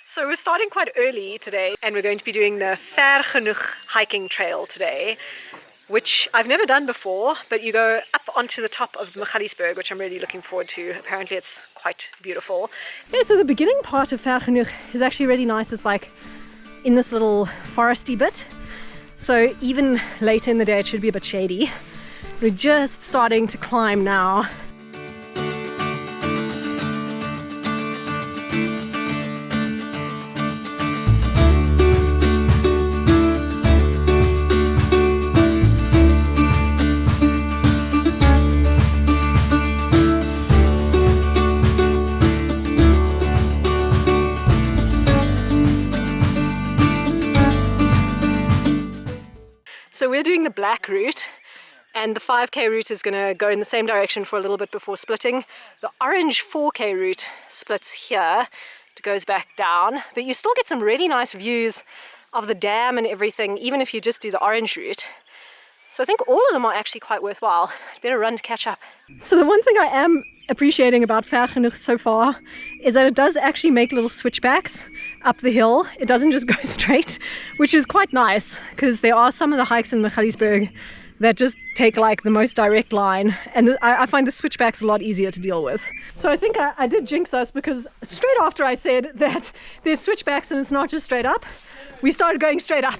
So we're starting quite early today and we're going to be doing the Vergenoeg hiking trail today, which I've never done before, but you go up onto the top of the Magaliesberg, which I'm really looking forward to. Apparently it's quite beautiful. Yeah, so the beginning part of Vergenoeg is actually really nice. It's like in this little foresty bit. So even later in the day it should be a bit shady. We're just starting to climb now. So we're doing the black route, and the 5k route is going to go in the same direction for a little bit before splitting. The orange 4k route splits here, it goes back down, but you still get some really nice views of the dam and everything, even if you just do the orange route. So I think all of them are actually quite worthwhile. Better run to catch up. So the one thing I am appreciating about Vergenoeg so far is that it does actually make little switchbacks up the hill. It doesn't just go straight, which is quite nice because there are some of the hikes in Magaliesberg that just take like the most direct line, and I find the switchbacks a lot easier to deal with. So I think I did jinx us, because straight after I said that there's switchbacks and it's not just straight up, we started going straight up.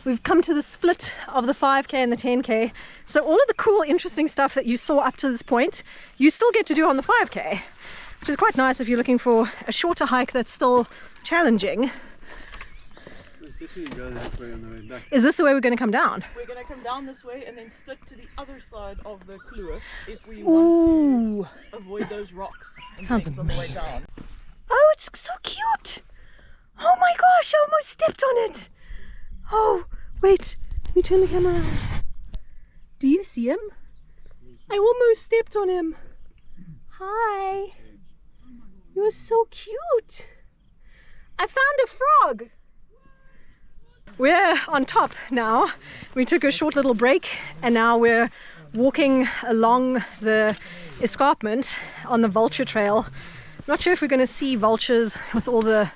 We've come to the split of the 5k and the 10k. So all of the cool, interesting stuff that you saw up to this point, you still get to do on the 5k, which is quite nice if you're looking for a shorter hike that's still challenging. Let's definitely go that way on the way back. Is this the way we're going to come down? We're going to come down this way and then split to the other side of the kloof if we want to avoid those rocks. That sounds amazing. On the way down. Oh, it's so cute! Oh my gosh, I almost stepped on it! Oh, wait, let me turn the camera around. Do you see him? I almost stepped on him. Hi. You are so cute. I found a frog. We're on top now. We took a short little break and now we're walking along the escarpment on the vulture trail. Not sure if we're going to see vultures with all the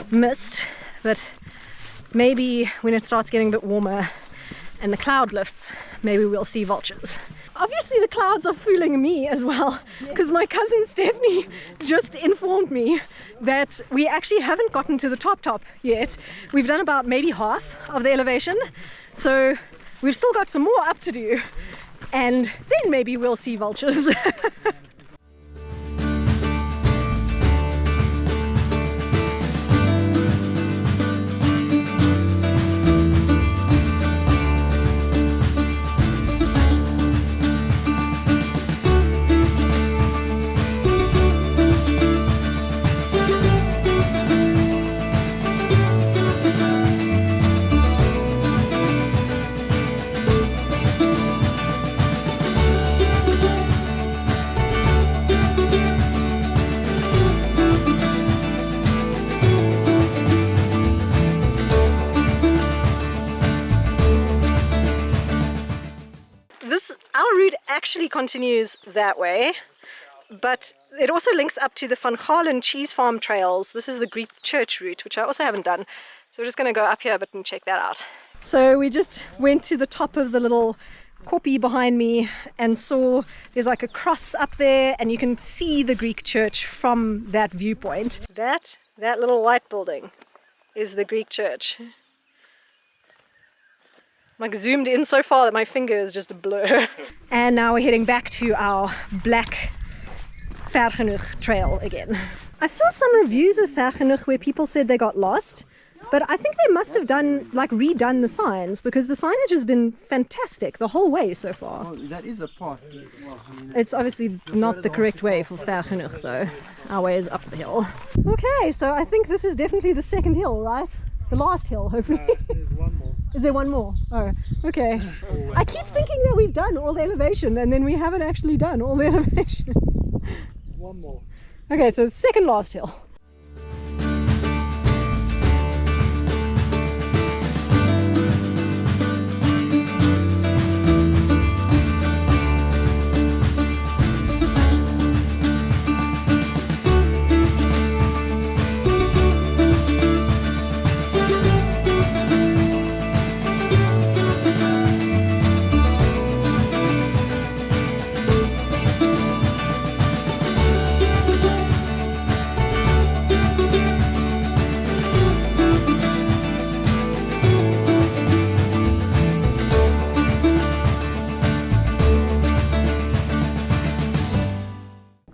mist, but maybe when it starts getting a bit warmer and the cloud lifts, maybe we'll see vultures. Obviously the clouds are fooling me as well, because my cousin Stephanie just informed me that we actually haven't gotten to the top yet. We've done about maybe half of the elevation, so we've still got some more up to do, and then maybe we'll see vultures. Our route actually continues that way, but it also links up to the Van Galen cheese farm trails. This is the Greek church route, which I also haven't done. So we're just going to go up here a bit and check that out. So we just went to the top of the little kopje behind me and saw there's like a cross up there, and you can see the Greek church from that viewpoint. That little white building is the Greek church. I'm like zoomed in so far that my finger is just a blur. And now we're heading back to our black Vergenoeg trail again. I saw some reviews of Vergenoeg where people said they got lost, but I think they must have redone the signs, because the signage has been fantastic the whole way so far. Well, that is a path. It's obviously not the correct way for Vergenoeg though. Our way is up the hill. Okay, so I think this is definitely the second hill, right? The last hill, hopefully. There's one more. Is there one more? Oh, okay. I keep thinking that we've done all the elevation and then we haven't actually done all the elevation. One more. Okay, so the second last hill.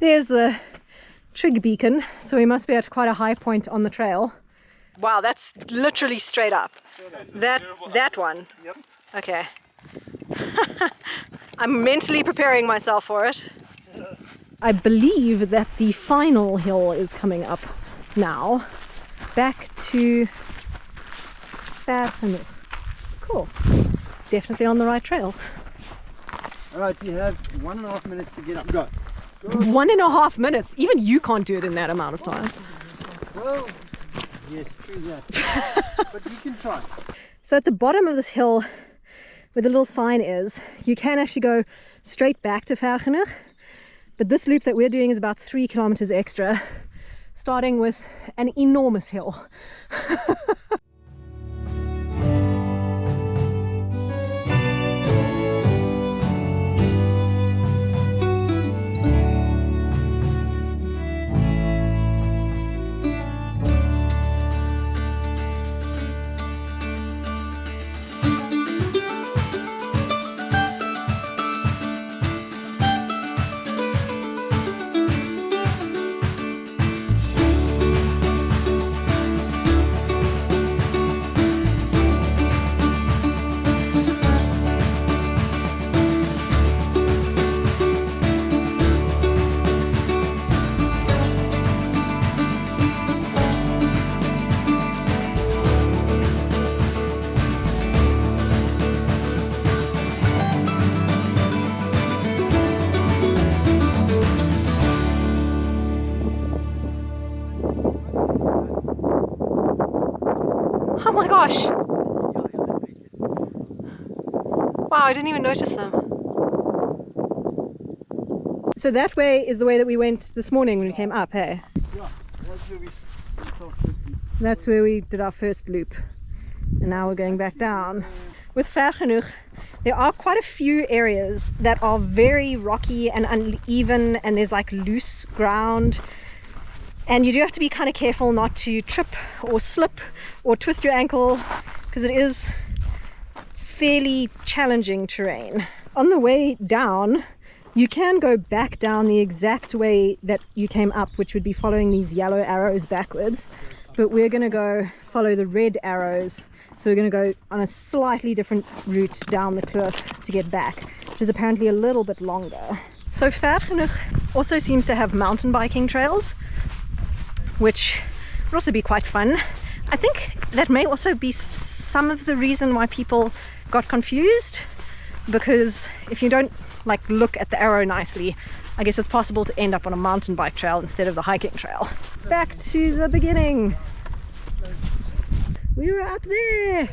There's the trig beacon, so we must be at quite a high point on the trail. Wow, that's literally straight up. That one? Yep. Okay. I'm mentally preparing myself for it. I believe that the final hill is coming up now. Back to Vergenoeg. Cool. Definitely on the right trail. Alright, you have 1.5 minutes to get up. Go. 1.5 minutes. Even you can't do it in that amount of time. Well, yes, true that. But you can try. So at the bottom of this hill, where the little sign is, you can actually go straight back to Vergenoeg. But this loop that we're doing is about 3 kilometers extra, starting with an enormous hill. Oh my gosh! Wow, I didn't even notice them. So that way is the way that we went this morning when we came up, hey? Yeah, that's where we started first. That's where we did our first loop. And now we're going back down. With Vergenoeg, there are quite a few areas that are very rocky and uneven, and there's like loose ground. And you do have to be kind of careful not to trip or slip or twist your ankle, because it is fairly challenging terrain. On the way down, you can go back down the exact way that you came up, which would be following these yellow arrows backwards. But we're going to go follow the red arrows. So we're going to go on a slightly different route down the cliff to get back, which is apparently a little bit longer. So Vergenoeg also seems to have mountain biking trails, which would also be quite fun. I think that may also be some of the reason why people got confused, because if you don't like look at the arrow nicely, I guess it's possible to end up on a mountain bike trail instead of the hiking trail. Back to the beginning. We were up there.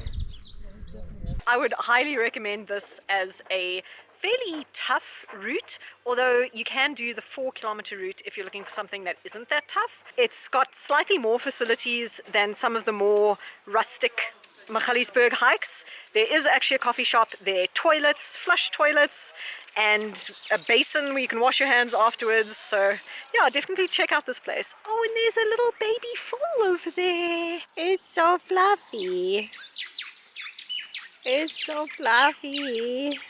I would highly recommend this as a fairly tough route, although you can do the 4-kilometer route if you're looking for something that isn't that tough. It's got slightly more facilities than some of the more rustic Magaliesberg hikes. There is actually a coffee shop, there are toilets, flush toilets, and a basin where you can wash your hands afterwards. So yeah, definitely check out this place. Oh, and there's a little baby foal over there. It's so fluffy. It's so fluffy.